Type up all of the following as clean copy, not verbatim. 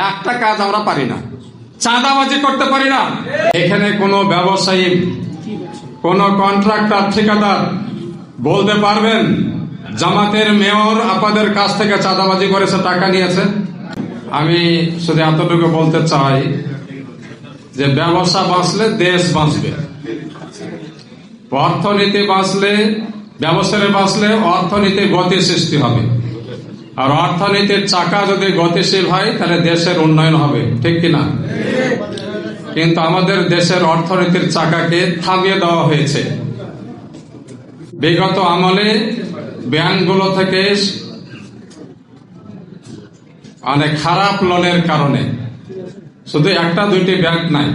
একটা কাজ আমরা পারি না, চাঁদাবাজি করতে পারি না। এখানে কোনো ব্যবসায়ী, কোন কন্ট্রাক্টর, ঠিকাদার বলতে পারবেন জামাতের মেয়র আপনাদের কাছ থেকে চাঁদাবাজি করেছে, টাকা নিয়েছে? আমি শুধু এতটুকু বলতে চাই যে ব্যবসা বাঁচলে দেশ বাঁচবে, অর্থনীতি বাঁচলে, ব্যবসায় বাঁচলে অর্থনীতির গতি সৃষ্টি হবে। আর অর্থনীতির চাকা যদি গতিশীল হয় তাহলে দেশের উন্নয়ন হবে, ঠিক কিনা? কিন্তু আমাদের দেশের অর্থনীতির চাকাকে থামিয়ে দেওয়া হয়েছে। বিগত আমলে ব্যাংকগুলো থেকে অনেক খারাপ লোনের কারণে, শুধু একটা দুইটি ব্যাংক নাই,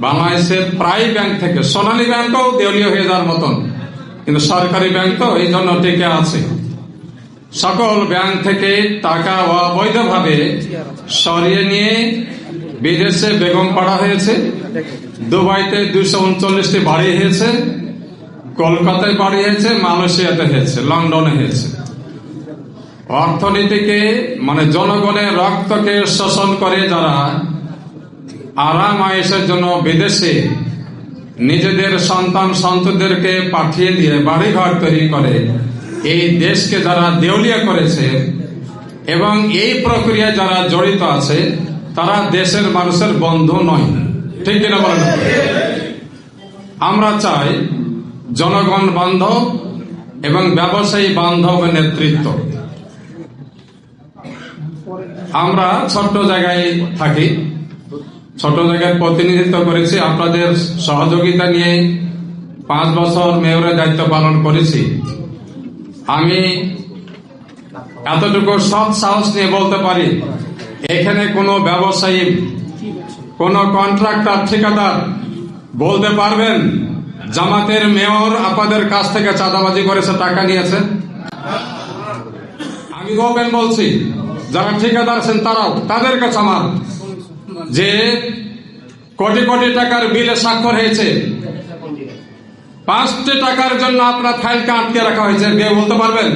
বাংলাদেশের প্রায় ব্যাংক থেকে, সোনালী ব্যাংকও দেউলিয়া হয়ে যাওয়ার মতন, কিন্তু সরকারি ব্যাংক তো এই জন্য টিকে আছে। সকল ব্যাংক থেকে টাকা অবৈধভাবে সরিয়ে নিয়ে বিদেশে বেগম পাড়া হয়েছে, দুবাইতে 239টি বাড়ি হয়েছে, কলকাতায় বাড়ি হয়েছে, মালয়েশিয়াতে হয়েছে, লন্ডনে হয়েছে। অর্থনীতিকে মানে জনগণের রক্তকে শোষণ করে যারা আরাম আয়েশের জন্য বিদেশে নিজেদের সন্তান সন্ততিদেরকে পাঠিয়ে দিয়ে বাড়িঘর তৈরি করে এই দেশকে যারা দেউলিয়া করেছে এবং এই প্রক্রিয়ায় যারা জড়িত আছে তারা দেশের মানুষের বন্ধু নয়, ঠিক কিনা বলেন? আমরা চাই জনগণ বান্ধব এবং ব্যবসায়ী বান্ধব নেতৃত্ব। আমরা ছোট্ট জায়গায় থাকি, ছোট জায়গায় প্রতিনিধিত্ব করেছি, আপনাদের সহযোগিতা নিয়ে 5 বছর মেয়রের দায়িত্ব পালন করেছি। আমি এতটুকু সৎ সাহস নিয়ে বলতে পারি এখানে কোনো ব্যবসায়ী, কোনো কন্ট্রাক্টর, ঠিকাদার বলতে পারবেন জামাতের মেয়র আপনাদের কাছ থেকে চাঁদাবাজি করেছে, টাকা নিয়েছে? আমি ওপেন বলছি, যারা ঠিকাদার আছেন তারাও, তাদের কাছে আমার যে কোটি কোটি টাকার বিলে স্বাক্ষর হয়েছে, 5টি টাকার জন্য আপনার ফাইলকে আটকে রাখা হয়েছে, কেউ বলতে পারবেন?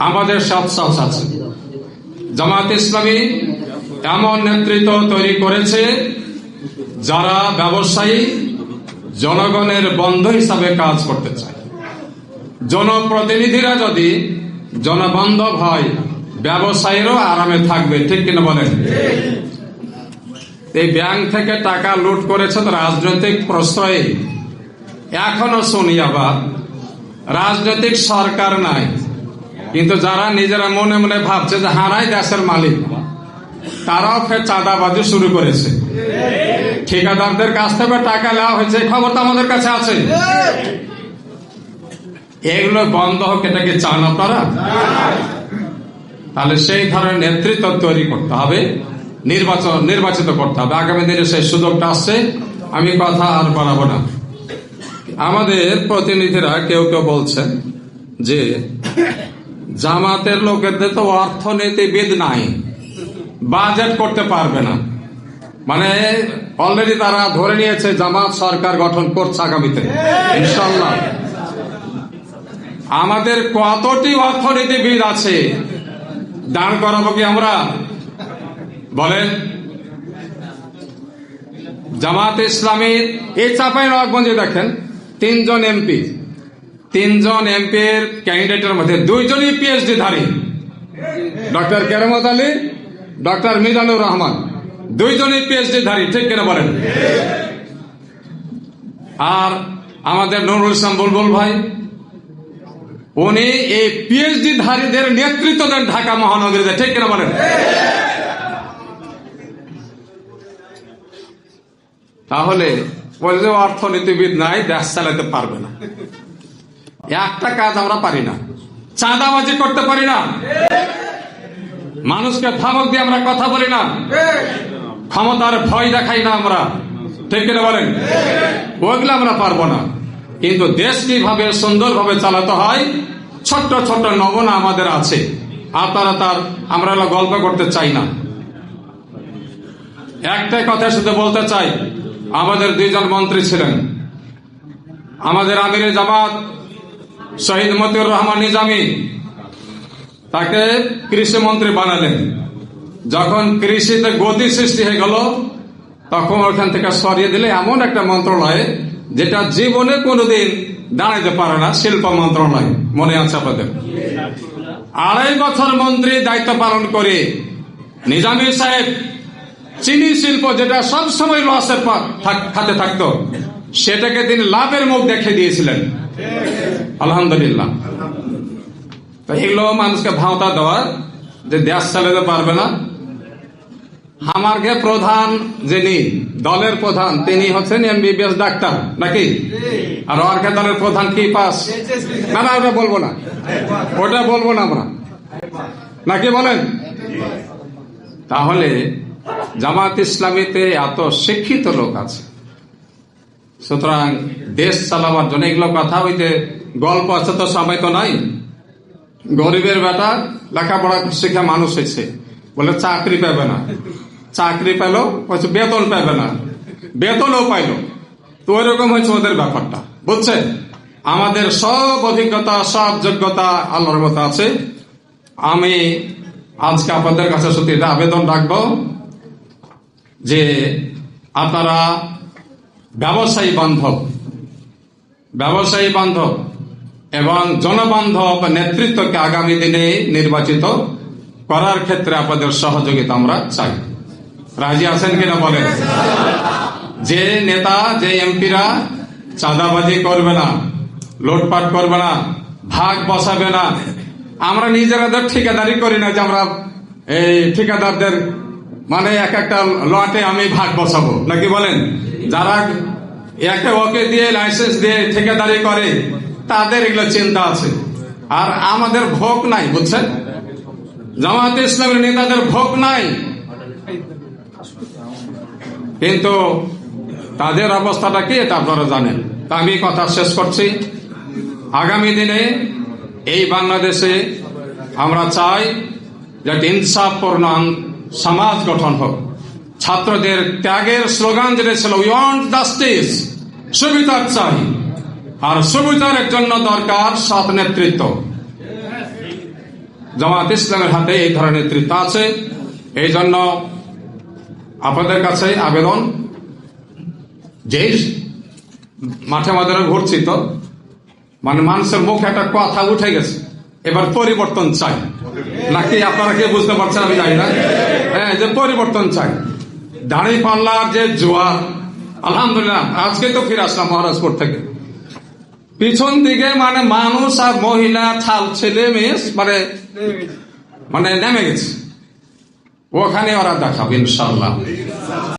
আমাদের সৎ সাহস আছে। জামাত ইসলামী এমন নেতৃত্ব তৈরি করেছে যারা ব্যবসায়ী, জনগণের বন্ধু হিসাবে কাজ করতে চায়। জনপ্রতিনিধিরা যদি জনবান্ধব হয় ব্যবসায়ীরাও আরামে থাকবে, ঠিক কিনা বলেন? এই ব্যাংক থেকে টাকা লুট করেছে তো রাজনৈতিক প্রশ্রয়ে। এখনো শুনি আবার রাজনৈতিক সরকার নাই, কিন্তু যারা নিজেরা মনে মনে ভাবছে যে হারাই দেশের মালিক, তারাও ফের চাঁদাবাজি শুরু করেছে। ঠিকাদারদের কাছ থেকে টাকা নেওয়া হয়েছে, খবর তো আমাদের কাছে আছে। এগুলো বন্ধ হোক, এটা কি চান আপনারা? তাহলে সেই ধরনের নেতৃত্ব তৈরি করতে হবে, নির্বাচিত করতে হবে। আগামী দিনে সেই সুযোগটা আসছে, আমি কথা আর বাড়াবো না। আমাদের প্রতিনিধিরা কেউ কেউ বলছেন যে জামাতের লোকেদের তো অর্থনীতিবিদ নাই, বাজেট করতে পারবে না। মানে অলরেডি তারা ধরে নিয়েছে জামাত সরকার গঠন করছে আগামীতে ইনশাআল্লাহ। আমাদের কতটি অর্থনীতিবিদ আছে, দাঁড় করাবো কি আমরা? বলেন। জামাত ইসলামীর এই চাঁপাইনবাবগঞ্জে দেখেন 3জন এমপি, 3জন এমপির ক্যান্ডিডেটের মধ্যে 2জনই পিএইচডি ধারী, ডক্টর কেরামত আলী, ডক্টর মিজানুর রহমান, 2জনই পিএইচডি ধারী, ঠিক কিনা বলেন? আর আমাদের নুরুল ইসলাম বুলবুল ভাই, উনি এই পিএইচডি ধারীদের নেতৃত্ব দেন ঢাকা মহানগরীতে, ঠিক কিনা বলেন? তাহলে বলে অর্থনীতিবিদ নাই, দেশ চালাতে পারবে না। একটা কাজ আমরা পারি না, চাঁদাবাজি করতে পারি না, মানুষকে ধমক দিয়ে আমরা কথা বলি না, ক্ষমতার ভয় দেখাই না আমরা, ঠিক কিনা বলেন? ওইগুলো আমরা পারবো না। কিন্তু দেশ কিভাবে সুন্দরভাবে চালাতে হয় ছোট্ট ছোট্ট নমুনা আমাদের আছে। আপনারা তার আমরা গল্প করতে চাই না। একটাই কথা শুধু বলতে চাই, আমাদের 2জন মন্ত্রী ছিলেন, আমাদের আমিরে জামাত শহীদ মতিউর রহমান নিজামী, তাকে কৃষি মন্ত্রী বানালেন। যখন কৃষিতে গতি সৃষ্টি হয়ে গেল, তখন ওখান থেকে সরিয়ে দিলে এমন একটা মন্ত্রণালয় যেটা জীবনে কোনোদিন দাঁড়াইতে পারে না, শিল্প মন্ত্রণালয়। মনে আছে আপনাদের? 2.5 বছর মন্ত্রী দায়িত্ব পালন করে নিজামী সাহেব চিনি শিল্প, যেটা সবসময় লসের খাতে থাকতো, সেটাকে তিনি লাভের মুখ দেখে দিয়েছিলেন। আলহামদুলিল্লাহ। তো এগুলো মানুষকে ভাওতা দেওয়া যে দেশ চালাতে পারবে না। আমার প্রধান যিনি দলের প্রধান, তিনি হচ্ছেন MBBS ডাক্তার নাকি? আর ওর দলের প্রধান কি পাস? না না, ওটা বলবো না, ওটা বলবো না আমরা, নাকি বলেন? তাহলে জামাত ইসলামীতে এত শিক্ষিত লোক আছে, সুতরাং দেশ চালাবার জন্য এগুলো কথা হইতে গল্প আছে তো, সময় তো নাই। গরিবের বেটা লেখাপড়া শিখে মানুষ হয়েছে, বলে চাকরি পাবে না, চাকরি পেল বেতন পাবে না, বেতনও পাইল। তো ওইরকম হয়েছে ওদের ব্যাপারটা, বুঝছেন? আমাদের সব অভিজ্ঞতা, সব যোগ্যতা আল্লাহর মতো আছে। আমি আজকে আপনাদের কাছে সত্যি এটা আবেদন রাখবো যে আপনারা ব্যবসায়ী বান্ধব এবং জনবান্ধব নেতৃত্বকে আগামী দিনে নির্বাচিত করার ক্ষেত্রে আপনাদের সহযোগিতা আমরা চাই। রাজি আছেন কিনা বলেন? যে নেতা, যে এমপিরা চাঁদাবাজি করবে না, লুটপাট করবে না, ভাগ বসাবে না। আমরা নিজেরাদের ঠিকাদারি করি না যে আমরা এই ঠিকাদারদের মানে এক একটা লটে আমি ভাগ বসাবো, নাকি বলেন? যারা একে ওকে দিয়ে লাইসেন্স দিয়ে ঠিকাদারি করে, তাদের এগুলো চিন্তা আছে। আর আমাদের ভোগ নাই, বুঝছেন? জামায়াতে ইসলামের নেতাদের ভোগ নাই, কিন্তু তাদের অবস্থাটা কি এটা আপনারা জানেন। তা আমি কথা শেষ করছি। আগামী দিনে এই বাংলাদেশে আমরা চাই যে ইনসাফপূর্ণ সমাজ গঠন হোক। ছাত্রদের ত্যাগের স্লোগান যেটা ছিল, উই ওয়ান্ট জাস্টিস, সুবিচার চাই। আর সুবিচারের জন্য দরকার সৎ নেতৃত্ব। জামায়াত ইসলামের হাতে এই ধরনের নেতৃত্ব আছে। এই জন্য আপনাদের কাছে আবেদন, যে মাঠে মাঠে ঘুরছি তো মানে মানুষের মুখে একটা কথা উঠে গেছে, এবার পরিবর্তন চাই, নাকি আপনারা কে বুঝতে পারছেন আমি জানি না। হ্যাঁ, যে পরিবর্তন চাই। দাঁড়িয়ে পাল্লার যে জোয়ার, আলহামদুলিল্লাহ আজকে তো ফিরে আসলাম মহারাজপুর থেকে, পিছন দিকে মানে মানুষ আর মহিলা, ছাল ছেলে মেয়ে মানে নেমে গেছে। ওখানে ওরা দেখাবে ইনশাল্লাহ।